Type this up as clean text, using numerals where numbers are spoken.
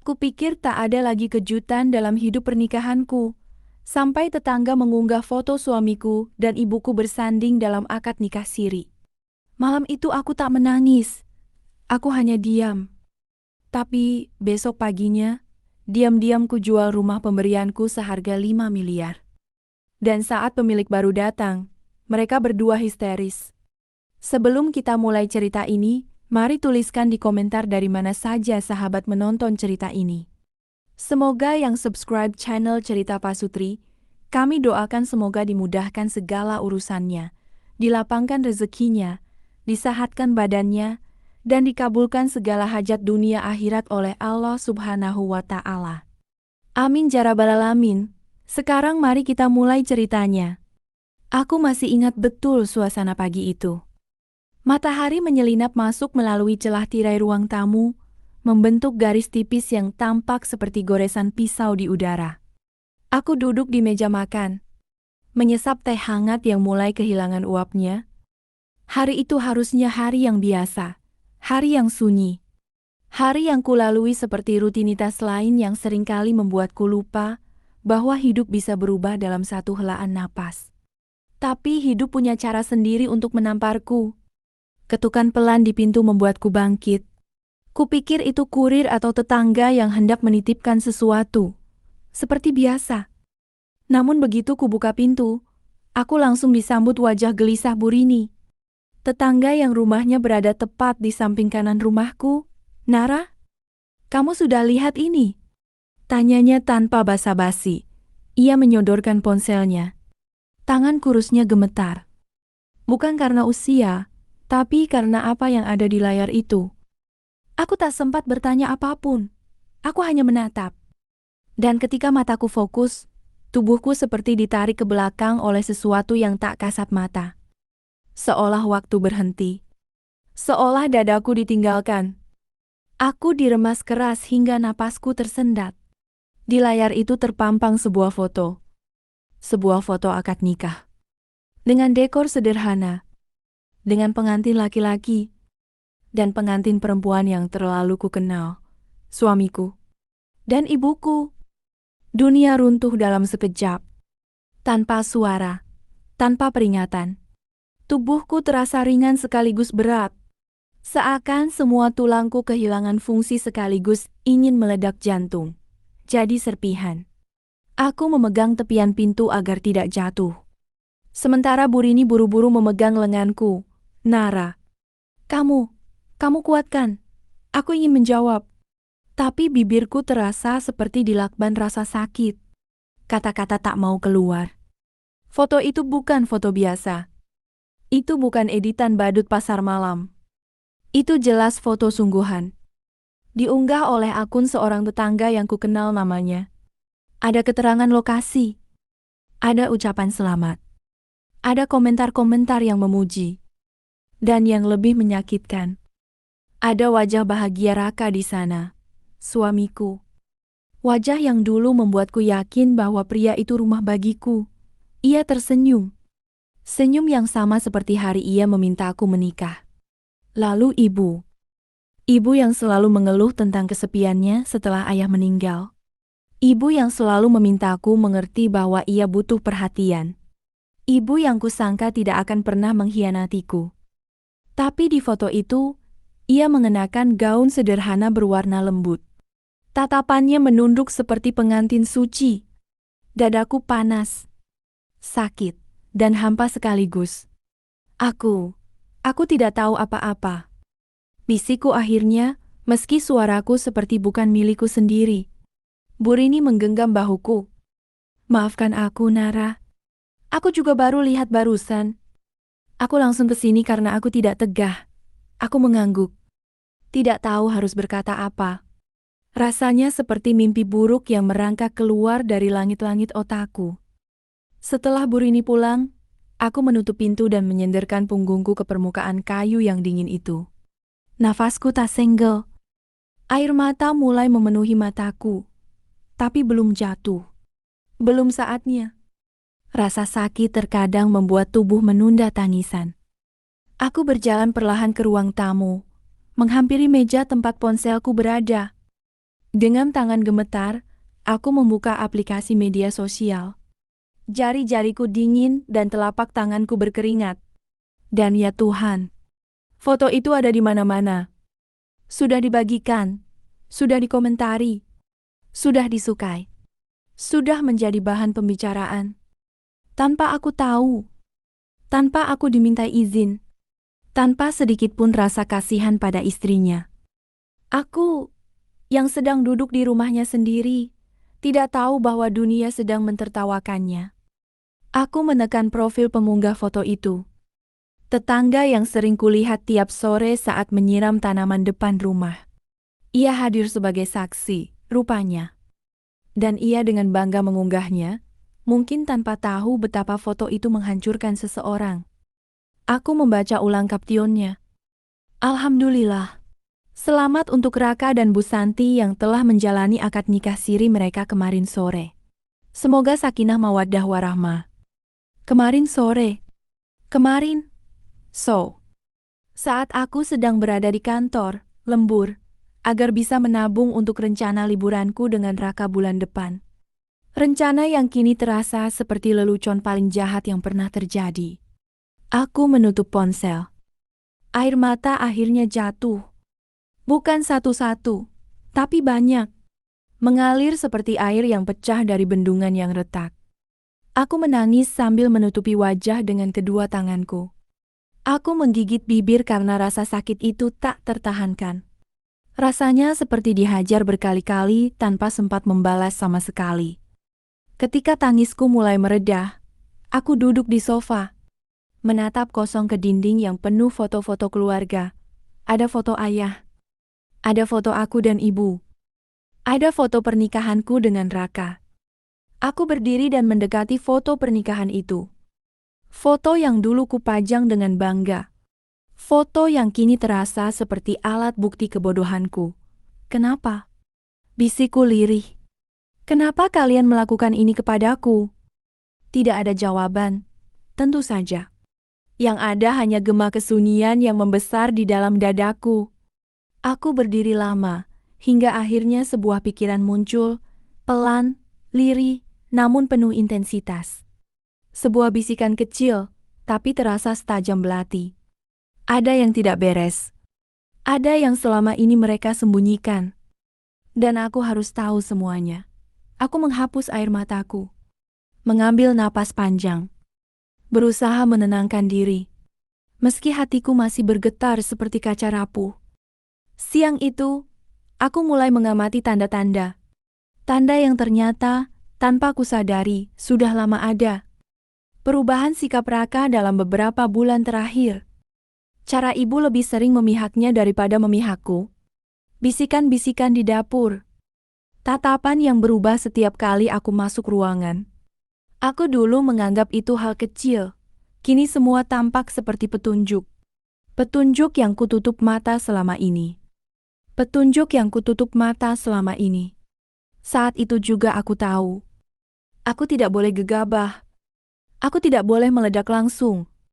Kupikir tak ada lagi kejutan dalam hidup pernikahanku, sampai tetangga mengunggah foto suamiku dan ibuku bersanding dalam akad nikah siri. Malam itu aku tak menangis, aku hanya diam. Tapi besok paginya, diam-diam ku jual rumah pemberianku seharga 5 miliar. Dan saat pemilik baru datang, mereka berdua histeris. Sebelum kita mulai cerita ini, mari tuliskan di komentar dari mana saja sahabat menonton cerita ini. Semoga yang subscribe channel Cerita Pasutri, kami doakan semoga dimudahkan segala urusannya, dilapangkan rezekinya, disehatkan badannya, dan dikabulkan segala hajat dunia akhirat oleh Allah Subhanahu wa Ta'ala. Amin ya rabbal alamin. Sekarang mari kita mulai ceritanya. Aku masih ingat betul suasana pagi itu. Matahari menyelinap masuk melalui celah tirai ruang tamu, membentuk garis tipis yang tampak seperti goresan pisau di udara. Aku duduk di meja makan, menyesap teh hangat yang mulai kehilangan uapnya. Hari itu harusnya hari yang biasa, hari yang sunyi. Hari yang kulalui seperti rutinitas lain yang seringkali membuatku lupa bahwa hidup bisa berubah dalam satu helaan napas. Tapi hidup punya cara sendiri untuk menamparku. Ketukan pelan di pintu membuatku bangkit. Kupikir itu kurir atau tetangga yang hendak menitipkan sesuatu. Seperti biasa. Namun begitu kubuka pintu, aku langsung disambut wajah gelisah Bu Rini. Tetangga yang rumahnya berada tepat di samping kanan rumahku. Nara, kamu sudah lihat ini? Tanyanya tanpa basa-basi. Ia menyodorkan ponselnya. Tangan kurusnya gemetar. Bukan karena usia, tapi karena apa yang ada di layar itu. Aku tak sempat bertanya apapun. Aku hanya menatap. Dan ketika mataku fokus, tubuhku seperti ditarik ke belakang oleh sesuatu yang tak kasat mata. Seolah waktu berhenti. Seolah dadaku ditinggalkan. Aku diremas keras hingga napasku tersendat. Di layar itu terpampang sebuah foto. Sebuah foto akad nikah. Dengan dekor sederhana. Dengan pengantin laki-laki. Dan pengantin perempuan yang terlalu kukenal. Suamiku. Dan ibuku. Dunia runtuh dalam sekejap. Tanpa suara. Tanpa peringatan. Tubuhku terasa ringan sekaligus berat. Seakan semua tulangku kehilangan fungsi sekaligus ingin meledak jantung. Jadi serpihan. Aku memegang tepian pintu agar tidak jatuh. Sementara Bu Rini buru-buru memegang lenganku. Nara, kamu kuatkan. Aku ingin menjawab. Tapi bibirku terasa seperti dilakban rasa sakit. Kata-kata tak mau keluar. Foto itu bukan foto biasa. Itu bukan editan badut pasar malam. Itu jelas foto sungguhan. Diunggah oleh akun seorang tetangga yang kukenal namanya. Ada keterangan lokasi. Ada ucapan selamat. Ada komentar-komentar yang memuji. Dan yang lebih menyakitkan. Ada wajah bahagia Raka di sana. Suamiku. Wajah yang dulu membuatku yakin bahwa pria itu rumah bagiku. Ia tersenyum. Senyum yang sama seperti hari ia meminta aku menikah. Lalu ibu. Ibu yang selalu mengeluh tentang kesepiannya setelah ayah meninggal. Ibu yang selalu memintaku mengerti bahwa ia butuh perhatian. Ibu yang kusangka tidak akan pernah mengkhianatiku. Tapi di foto itu, ia mengenakan gaun sederhana berwarna lembut. Tatapannya menunduk seperti pengantin suci. Dadaku panas, sakit, dan hampa sekaligus. Aku tidak tahu apa-apa. Bisikku akhirnya, meski suaraku seperti bukan milikku sendiri. Bu Rini menggenggam bahuku. Maafkan aku, Nara. Aku juga baru lihat barusan. Aku langsung ke sini karena aku tidak tegah. Aku mengangguk. Tidak tahu harus berkata apa. Rasanya seperti mimpi buruk yang merangkak keluar dari langit-langit otakku. Setelah Bu Rini pulang, aku menutup pintu dan menyenderkan punggungku ke permukaan kayu yang dingin itu. Nafasku tak senggel. Air mata mulai memenuhi mataku. Tapi belum jatuh. Belum saatnya. Rasa sakit terkadang membuat tubuh menunda tangisan. Aku berjalan perlahan ke ruang tamu, menghampiri meja tempat ponselku berada. Dengan tangan gemetar, aku membuka aplikasi media sosial. Jari-jariku dingin dan telapak tanganku berkeringat. Dan ya Tuhan, foto itu ada di mana-mana. Sudah dibagikan, sudah dikomentari, sudah disukai, sudah menjadi bahan pembicaraan. Tanpa aku tahu, tanpa aku dimintai izin, tanpa sedikit pun rasa kasihan pada istrinya. Aku, yang sedang duduk di rumahnya sendiri, tidak tahu bahwa dunia sedang mentertawakannya. Aku menekan profil pengunggah foto itu. Tetangga yang sering kulihat tiap sore saat menyiram tanaman depan rumah. Ia hadir sebagai saksi, rupanya. Dan ia dengan bangga mengunggahnya, mungkin tanpa tahu betapa foto itu menghancurkan seseorang. Aku membaca ulang kaptionnya. Alhamdulillah. Selamat untuk Raka dan Bu Santi yang telah menjalani akad nikah siri mereka kemarin sore. Semoga sakinah mawaddah warahmah. Kemarin sore. Kemarin. Saat aku sedang berada di kantor, lembur, agar bisa menabung untuk rencana liburanku dengan Raka bulan depan. Rencana yang kini terasa seperti lelucon paling jahat yang pernah terjadi. Aku menutup ponsel. Air mata akhirnya jatuh. Bukan satu-satu, tapi banyak. Mengalir seperti air yang pecah dari bendungan yang retak. Aku menangis sambil menutupi wajah dengan kedua tanganku. Aku menggigit bibir karena rasa sakit itu tak tertahankan. Rasanya seperti dihajar berkali-kali tanpa sempat membalas sama sekali. Ketika tangisku mulai meredah, aku duduk di sofa, menatap kosong ke dinding yang penuh foto-foto keluarga. Ada foto ayah, ada foto aku dan ibu, ada foto pernikahanku dengan Raka. Aku berdiri dan mendekati foto pernikahan itu. Foto yang dulu kupajang dengan bangga. Foto yang kini terasa seperti alat bukti kebodohanku. Kenapa? Bisikku lirih. Kenapa kalian melakukan ini kepadaku? Tidak ada jawaban. Tentu saja. Yang ada hanya gema kesunyian yang membesar di dalam dadaku. Aku berdiri lama, hingga akhirnya sebuah pikiran muncul, pelan, lirih, namun penuh intensitas. Sebuah bisikan kecil, tapi terasa setajam belati. Ada yang tidak beres. Ada yang selama ini mereka sembunyikan. Dan aku harus tahu semuanya. Aku menghapus air mataku. Mengambil napas panjang. Berusaha menenangkan diri. Meski hatiku masih bergetar seperti kaca rapuh. Siang itu, aku mulai mengamati tanda-tanda. Tanda yang ternyata, tanpa kusadari, sudah lama ada. Perubahan sikap Raka dalam beberapa bulan terakhir. Cara ibu lebih sering memihaknya daripada memihakku. Bisikan-bisikan di dapur. Tatapan yang berubah setiap kali aku masuk ruangan. Aku dulu menganggap itu hal kecil. Kini semua tampak seperti petunjuk. Petunjuk yang kututup mata selama ini. Petunjuk yang kututup mata selama ini. Saat itu juga aku tahu. Aku tidak boleh gegabah. Aku tidak boleh meledak langsung.